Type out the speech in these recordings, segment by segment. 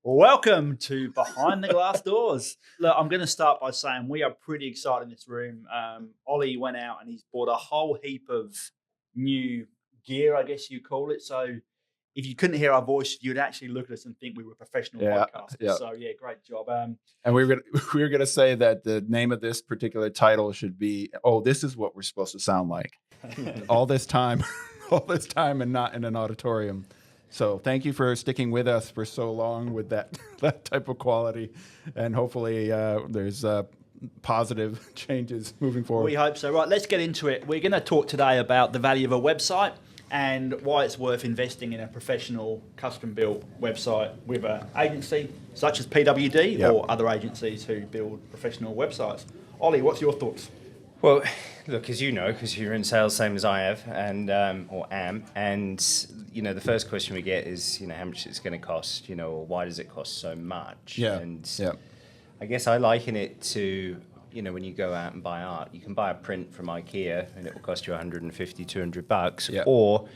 Welcome to Behind the Glass Doors. Look, I'm going to start by saying we are pretty excited in this room. Ollie went out and he's bought a whole heap of new gear, I guess you call it. So if you couldn't hear our voice, you'd actually look at us and think we were professional podcasters. Yeah. So yeah, great job. And we were gonna say that the name of this particular title should be, "Oh, this is what we're supposed to sound like." all this time, and not in an auditorium. So thank you for sticking with us for so long with that type of quality, and hopefully there's positive changes moving forward. We hope so. Right, let's get into it. We're going to talk today about the value of a website and why it's worth investing in a professional custom-built website with an agency such as PWD or other agencies who build professional websites. Ollie, what's your thoughts? Well, look, as you know, because you're in sales, same as I have, and or am, and the first question we get is, how much it's going to cost, or why does it cost so much? I guess I liken it to, when you go out and buy art, you can buy a print from IKEA and it will cost you $150, $200, or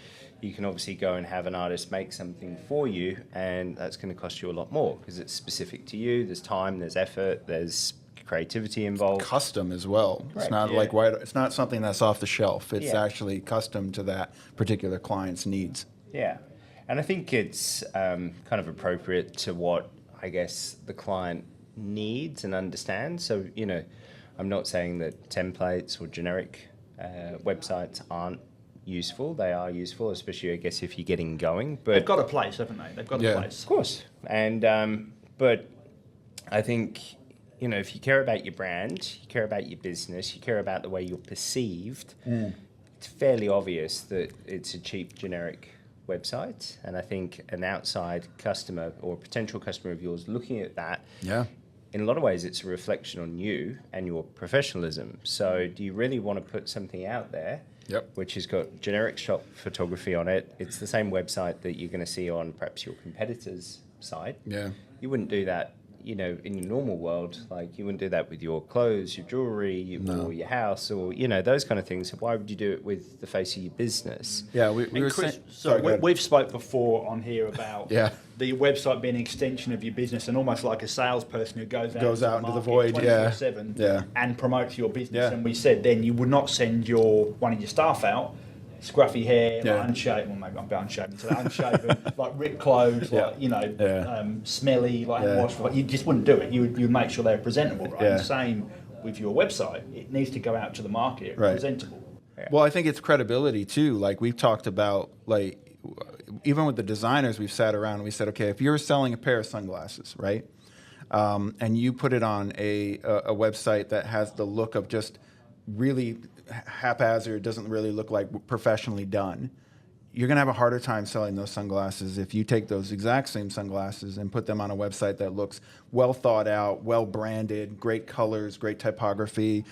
you can obviously go and have an artist make something for you, and that's going to cost you a lot more because it's specific to you. There's time, there's effort, there's creativity involved. Custom as well. It's not it's not something that's off the shelf. It's actually custom to that particular client's needs. Yeah, and I think it's kind of appropriate to what I guess the client needs and understands. So I'm not saying that templates or generic websites aren't useful. They are useful, especially I guess if you're getting going. But they've got a place, haven't they? They've got a place, of course. And but I think if you care about your brand, you care about your business, you care about the way you're perceived, it's fairly obvious that it's a cheap, generic website. And I think an outside customer or potential customer of yours looking at that, in a lot of ways, it's a reflection on you and your professionalism. So do you really want to put something out there which has got generic stock photography on it? It's the same website that you're going to see on perhaps your competitor's site. You wouldn't do that in your normal world. Like you wouldn't do that with your clothes, your jewelry, or your house, or those kind of things. So why would you do it with the face of your business? We've spoke before on here about the website being an extension of your business and almost like a salesperson who goes out into the void 24/7 and promotes your business. And we said then you would not send one of your staff out scruffy hair, like unshaven. Well, maybe I'm unshaven today. Unshaven, like ripped clothes, smelly, washed. You just wouldn't do it. You'd make sure they're presentable, right? And same with your website. It needs to go out to the market presentable. Well, I think it's credibility too. Like we've talked about, even with the designers, we've sat around and we said, okay, if you're selling a pair of sunglasses, right, and you put it on a website that has the look of just really haphazard, doesn't really look like professionally done, you're going to have a harder time selling those sunglasses if you take those exact same sunglasses and put them on a website that looks well thought out, well branded, great colors, great typography,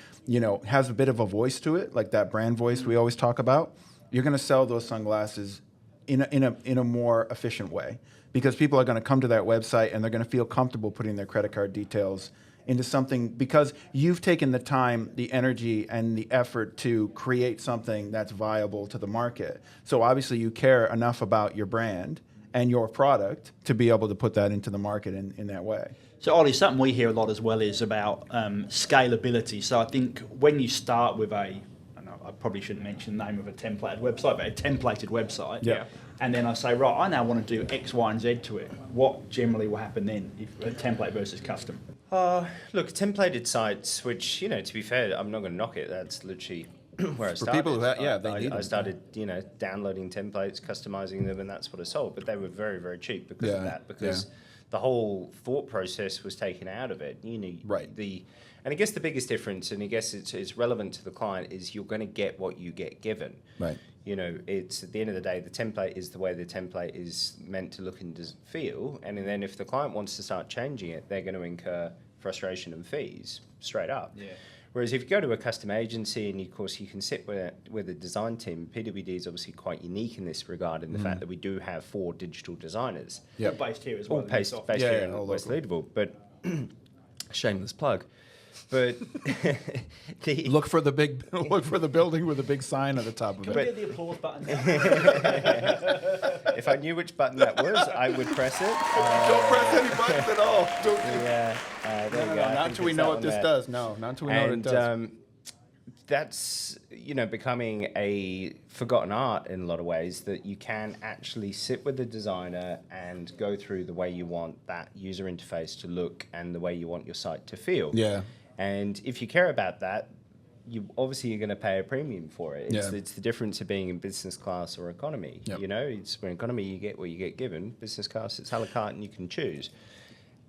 has a bit of a voice to it, like that brand voice we always talk about. You're going to sell those sunglasses in a more efficient way because people are going to come to that website and they're going to feel comfortable putting their credit card details into something because you've taken the time, the energy, and the effort to create something that's viable to the market. So obviously you care enough about your brand and your product to be able to put that into the market in that way. So Ollie, something we hear a lot as well is about scalability. So I think when you start with I probably shouldn't mention the name of a templated website, but a templated website. And then I say, right, I now want to do X, Y, and Z to it. What generally will happen then if a template versus custom? Look, templated sites, which, to be fair, I'm not going to knock it. That's literally where I started. For people who I started, downloading templates, customizing them, and that's what I sold. But they were very, very cheap because of that. Because the whole thought process was taken out of it. And I guess the biggest difference, and I guess it's relevant to the client, is you're going to get what you get given. Right. It's at the end of the day, the template is the way the template is meant to look and feel. And then if the client wants to start changing it, they're going to incur frustration and fees straight up. Whereas if you go to a custom agency and, of course, you can sit with a design team, PWD is obviously quite unique in this regard in the fact that we do have 4 digital designers. Based here as well. All based here in West Leederville, but shameless plug. But look for the building with a big sign at the top of it. Can we get the applause button? If I knew which button that was, I would press it. Don't press any buttons at all. There you go. Not until we know what this does. No, not until we know what it does. That's becoming a forgotten art in a lot of ways, that you can actually sit with the designer and go through the way you want that user interface to look and the way you want your site to feel. Yeah. And if you care about that, you're going to pay a premium for it. It's the difference of being in business class or economy. Yep. It's when economy you get what you get given. Business class, it's a la carte and you can choose.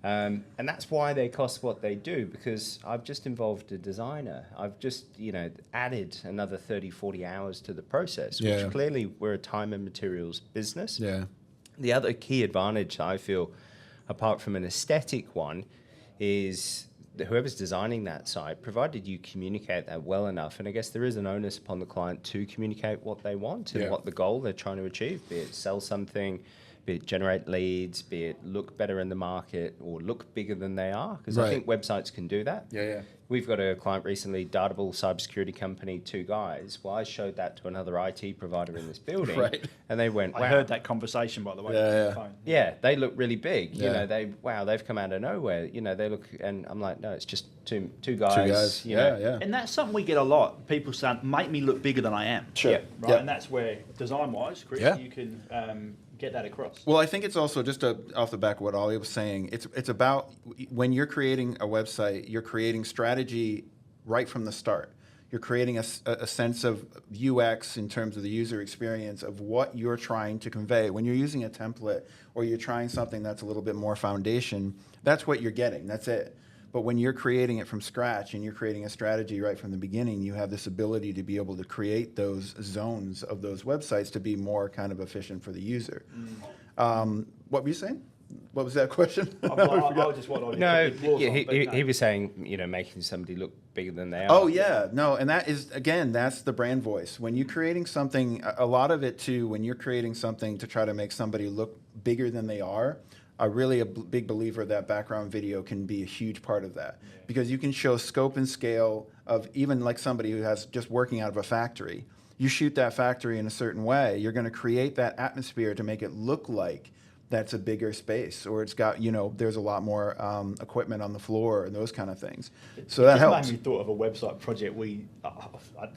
And that's why they cost what they do, because I've just involved a designer. I've just, added another 30, 40 hours to the process, which clearly we're a time and materials business. Yeah. The other key advantage I feel, apart from an aesthetic one, is that whoever's designing that site, provided you communicate that well enough, and I guess there is an onus upon the client to communicate what they want and what the goal they're trying to achieve, be it sell something, be it generate leads, be it look better in the market or look bigger than they are, because I think websites can do that. Yeah. We've got a client recently, Dartable cybersecurity company, 2 guys. Well, I showed that to another IT provider in this building, and they went, wow. I heard that conversation, by the way. Yeah. On the phone. Yeah, they look really big. Yeah. They've come out of nowhere. They look, and I'm like, no, it's just two guys. 2 guys. Yeah. And that's something we get a lot. People saying, make me look bigger than I am. Sure. Yeah. Right. Yeah. And that's where design-wise, Chris, you can get that across. Well, I think it's also just off the back of what Ollie was saying. It's about when you're creating a website, you're creating strategy right from the start. You're creating a sense of UX in terms of the user experience of what you're trying to convey. When you're using a template or you're trying something that's a little bit more foundation, that's what you're getting. That's it. But when you're creating it from scratch and you're creating a strategy right from the beginning, you have this ability to be able to create those zones of those websites to be more kind of efficient for the user. What were you saying? What was that question? I just want he was saying, making somebody look bigger than they are. Oh, yeah. No, and that is, again, that's the brand voice. When you're creating something, a lot of it, too, when you're creating something to try to make somebody look bigger than they are, I'm really a big believer that background video can be a huge part of that. Because you can show scope and scale of even like somebody who has just working out of a factory. You shoot that factory in a certain way, you're going to create that atmosphere to make it look like that's a bigger space, or it's got, there's a lot more equipment on the floor and those kind of things. So that helps. It made me thought of a website project we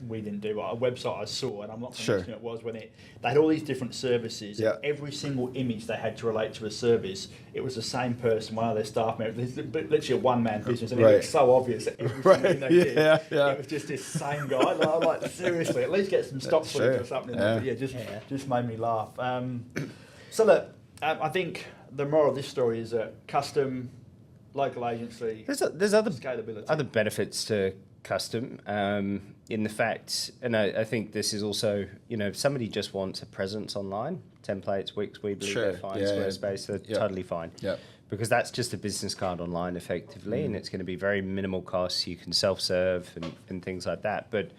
didn't do, but a website I saw, and I'm not going to mention it was, when they had all these different services. Yeah. Every single image they had to relate to a service, it was the same person, one of their staff members, literally a one-man business, and it was so obvious that everything they did, it was just this same guy. And I'm like, seriously, at least get some stock footage or something. But just made me laugh. So look, I think the moral of this story is that custom, local agency, there's other scalability. Other benefits to custom in the fact, and I think this is also, if somebody just wants a presence online, templates, Wix, Weebly, they're fine, Squarespace, they're totally fine. Yeah. Because that's just a business card online effectively, and it's going to be very minimal costs. You can self-serve and things like that. But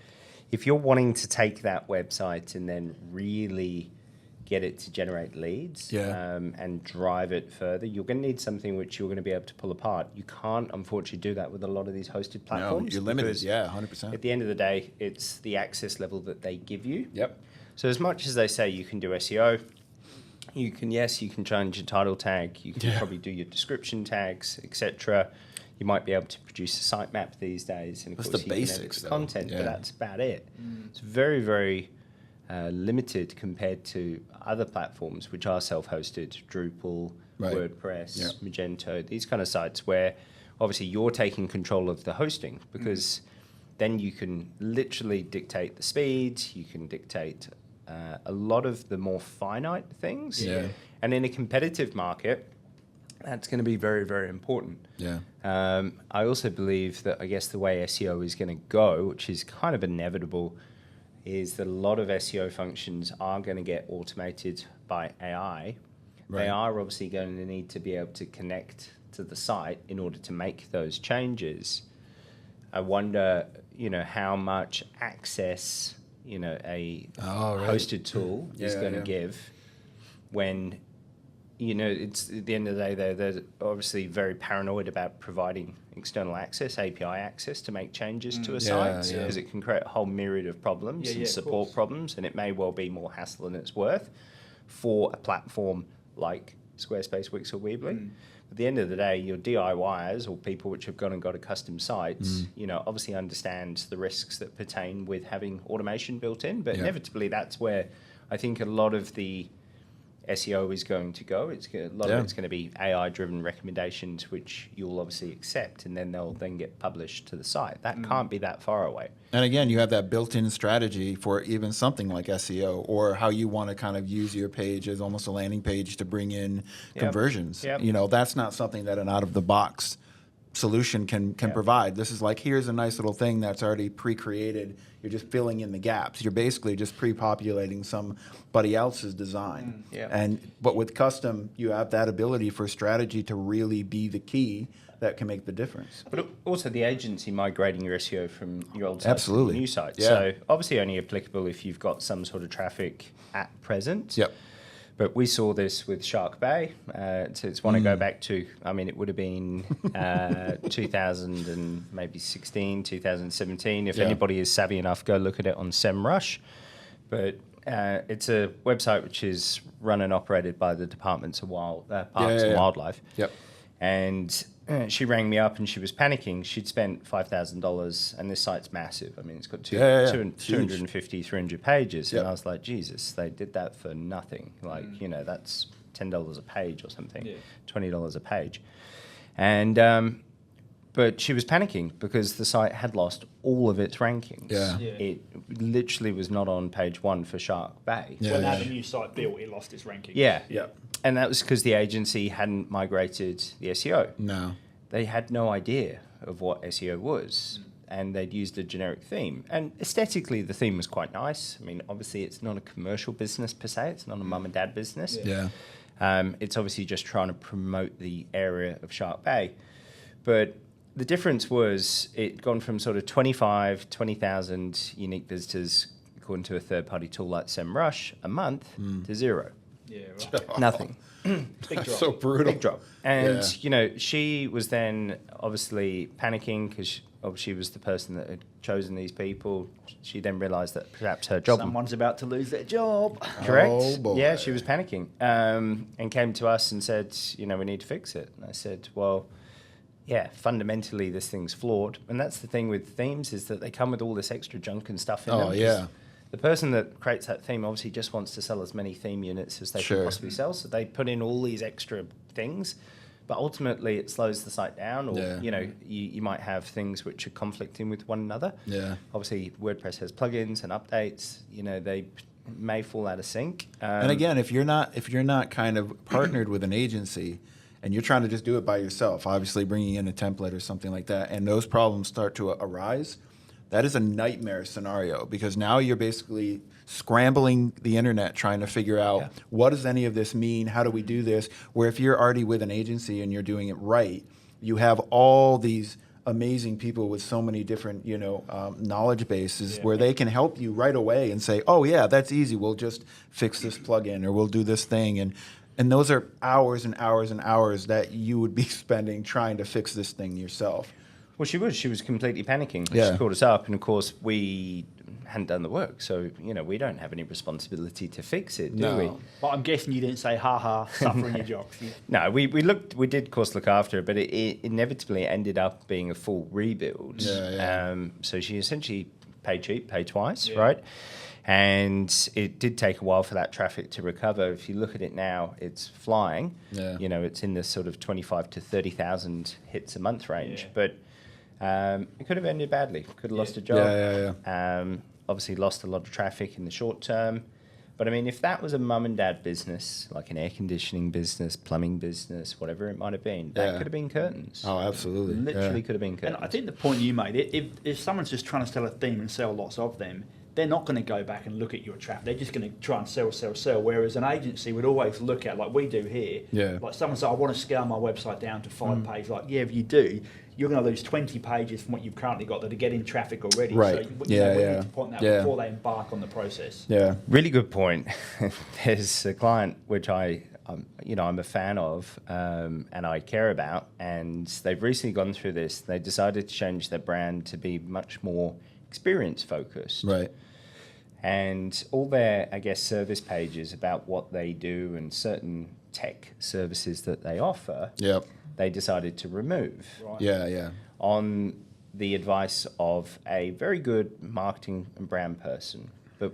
if you're wanting to take that website and then really get it to generate leads and drive it further, you're going to need something which you're going to be able to pull apart. You can't, unfortunately, do that with a lot of these hosted platforms. No, you're limited. 100%. At the end of the day, it's the access level that they give you. Yep. So as much as they say you can do SEO, you can change your title tag, you can probably do your description tags, etc. You might be able to produce a sitemap these days, and of course the basics, you can edit the content, but that's about it. It's very, very limited compared to other platforms which are self-hosted, Drupal, WordPress, Magento, these kind of sites where obviously you're taking control of the hosting, because then you can literally dictate the speed, you can dictate a lot of the more finite things. And in a competitive market, that's going to be very, very important. I also believe that, I guess, the way SEO is going to go, which is kind of inevitable, is that a lot of SEO functions are going to get automated by AI. They are obviously going to need to be able to connect to the site in order to make those changes. I wonder, how much access, a hosted tool is going to give when it's at the end of the day, they're obviously very paranoid about providing external access, API access to make changes to a site, because it can create a whole myriad of problems and support problems, and it may well be more hassle than it's worth for a platform like Squarespace, Wix, or Weebly. At the end of the day, your DIYers or people which have gone and got a custom site, obviously understand the risks that pertain with having automation built in, but inevitably that's where I think a lot of the SEO is going to go. A lot of it's going to be AI-driven recommendations, which you'll obviously accept, and then they'll then get published to the site. That can't be that far away. And again, you have that built-in strategy for even something like SEO, or how you want to kind of use your page as almost a landing page to bring in conversions. That's not something that an out-of-the-box solution can provide. This is like, here's a nice little thing that's already pre-created. You're just filling in the gaps. You're basically just pre-populating somebody else's design. But with custom, you have that ability for strategy to really be the key that can make the difference. But also the agency migrating your SEO from your old site to the new site. Yeah. So obviously only applicable if you've got some sort of traffic at present. But we saw this with Shark Bay. So it's one to go back to, it would have been 2016, 2017. If anybody is savvy enough, go look at it on SEMrush. But it's a website which is run and operated by the Departments of Parks and Wildlife. And she rang me up and she was panicking. She'd spent $5,000 and this site's massive. It's got 250, 300 pages. And I was like, Jesus, they did that for nothing. That's $10 a page or something, $20 a page. And but she was panicking because the site had lost all of its rankings. It literally was not on page 1 for Shark Bay. When the new site built, it lost its rankings. And that was because the agency hadn't migrated the SEO. No. They had no idea of what SEO was, and they'd used a generic theme. And aesthetically, the theme was quite nice. Obviously, it's not a commercial business per se. It's not a mum and dad business. It's obviously just trying to promote the area of Shark Bay. But the difference was it'd gone from sort of 20,000 unique visitors, according to a third-party tool like SEMrush, a month to 0. Nothing. Big drop. So brutal. Big drop. And, she was then obviously panicking because she was the person that had chosen these people. She then realised that perhaps her job... Someone's about to lose their job. Correct. Oh, boy. Yeah, she was panicking and came to us and said, we need to fix it. And I said, well... fundamentally this thing's flawed. And that's the thing with themes, is that they come with all this extra junk and stuff in them. The person that creates that theme obviously just wants to sell as many theme units as they can possibly sell. So they put in all these extra things, but ultimately it slows the site down, or you might have things which are conflicting with one another. Obviously WordPress has plugins and updates. They may fall out of sync. And again, if you're not kind of partnered with an agency, and you're trying to just do it by yourself, obviously bringing in a template or something like that, and those problems start to arise, that is a nightmare scenario, because now you're basically scrambling the internet trying to figure out what does any of this mean, how do we do this, where if you're already with an agency and you're doing it right, you have all these amazing people with so many different knowledge bases where they can help you right away and say, oh yeah, that's easy, we'll just fix this plugin or we'll do this thing. And those are hours and hours and hours that you would be spending trying to fix this thing yourself. Well, she was completely panicking. She called us up, and of course we hadn't done the work, so we don't have any responsibility to fix it, do we? But I'm guessing you didn't say, ha, suffering your jocks. No, we did of course look after it, but it inevitably ended up being a full rebuild. So she essentially paid cheap, paid twice, right? And it did take a while for that traffic to recover. If you look at it now, it's flying. It's in the sort of 25 to 30,000 hits a month range. But it could have ended badly. Could have lost a job. Obviously lost a lot of traffic in the short term. But if that was a mum and dad business, like an air conditioning business, plumbing business, whatever it might have been, that could have been curtains. Oh, absolutely. Literally could have been curtains. And I think the point you made, if someone's just trying to sell a theme and sell lots of them, they're not going to go back and look at your traffic. They're just going to try and sell. Whereas an agency would always look at, like we do here, like someone said, I want to scale my website down to 5 pages. Like, if you do, you're going to lose 20 pages from what you've currently got that are getting traffic already. Right. So we need to point that before they embark on the process. Really good point. There's a client which I I'm a fan of and I care about. And they've recently gone through this. They decided to change their brand to be much more experience focused. Right. And all their, I guess, service pages about what they do and certain tech services that they offer, they decided to remove. Right. Yeah. On the advice of a very good marketing and brand person. But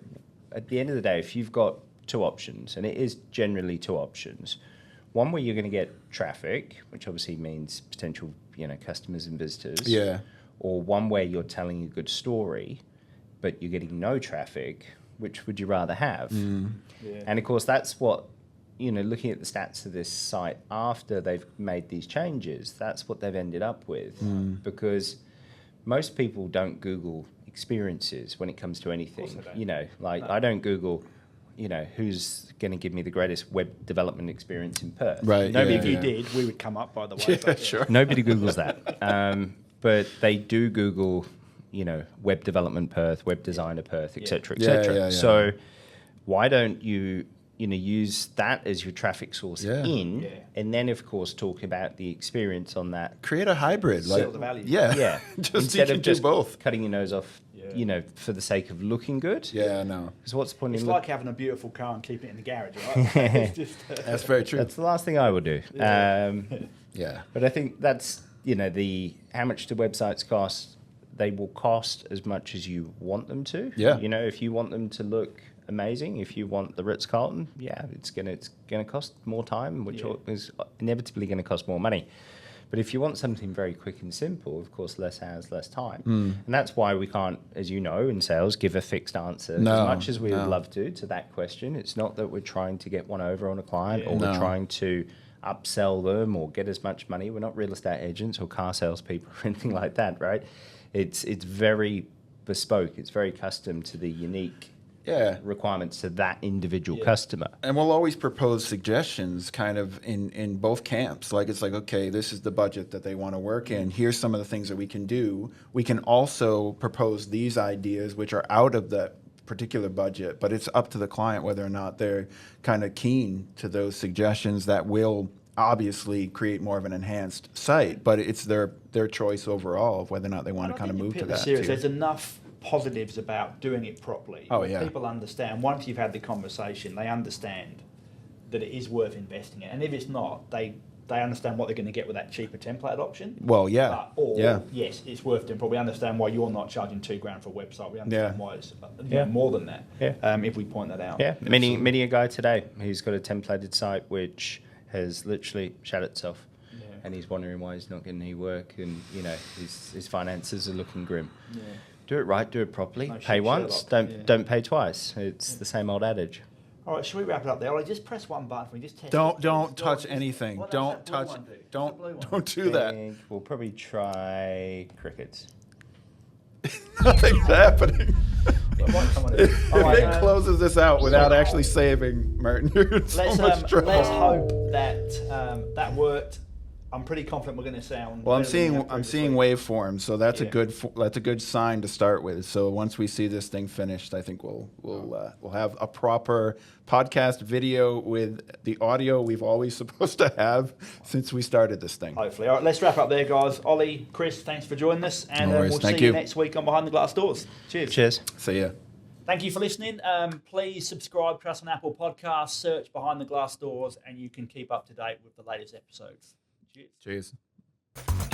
at the end of the day, if you've got two options, and it is generally two options, one where you're going to get traffic, which obviously means potential, customers and visitors. Yeah. Or one where you're telling a good story, but you're getting no traffic, which would you rather have? Yeah. And of course, that's what, looking at the stats of this site after they've made these changes, that's what they've ended up with. Because most people don't Google experiences when it comes to anything. I don't Google, who's going to give me the greatest web development experience in Perth. Right. Nobody, if you did, we would come up, by the way. Yeah, sure. Nobody Googles that. But they do Google, web development Perth, web designer Perth, et cetera, et cetera. Yeah. So why don't you, use that as your traffic source and then, of course, talk about the experience on that. Create a hybrid. Sell the value. Yeah. Just Instead of just both. cutting your nose off, for the sake of looking good. Yeah, no. Because what's the point It's in like having a beautiful car and keeping it in the garage, right? It's just, that's very true. That's the last thing I would do. Yeah. But I think that's, how much do websites cost? They will cost as much as you want them to. Yeah. If you want them to look amazing, if you want the Ritz-Carlton, it's gonna cost more time, which is inevitably going to cost more money. But if you want something very quick and simple, of course, less hours, less time. And that's why we can't, as you know, in sales, give a fixed answer as much as we would love to that question. It's not that we're trying to get one over on a client or we're trying to upsell them or get as much money. We're not real estate agents or car salespeople or anything like that, right? It's very bespoke. It's very custom to the unique requirements to that individual customer. And we'll always propose suggestions kind of in both camps. It's like, okay, this is the budget that they want to work in. Here's some of the things that we can do. We can also propose these ideas which are out of that particular budget, but it's up to the client whether or not they're kind of keen to those suggestions that will obviously create more of an enhanced site, but it's their choice overall of whether or not they want to kind of move to that. There's enough positives about doing it properly. Oh, yeah. People understand, once you've had the conversation, they understand that it is worth investing in. And if it's not, they understand what they're going to get with that cheaper template option. Well, yeah. Yes, it's worth doing. Probably understand why you're not charging $2,000 for a website. We understand why it's more than that. If we point that out. Yeah, many a guy today who's got a templated site which has literally shut itself, and he's wondering why he's not getting any work, and his finances are looking grim. Yeah. Do it right, do it properly. Pay once, don't pay twice. It's the same old adage. All right, should we wrap it up there? Ollie, just press one button for me. Just test. Don't touch anything. Don't touch. Don't do that. We'll probably try crickets. Nothing's happening. If it closes this out without actually saving Martin, you're in so much trouble. Let's hope that that worked. I'm pretty confident we're going to sound. Well, I'm seeing waveforms, so that's a good sign to start with. So once we see this thing finished, I think we'll have a proper podcast video with the audio we've always supposed to have since we started this thing. Hopefully. All right, let's wrap up there, guys. Ollie, Chris, thanks for joining us, and we'll see you next week on Behind the Glass Doors. Cheers. See ya. Thank you for listening. Please subscribe to us on Apple Podcasts, search Behind the Glass Doors, and you can keep up to date with the latest episodes. Cheers. Cheers.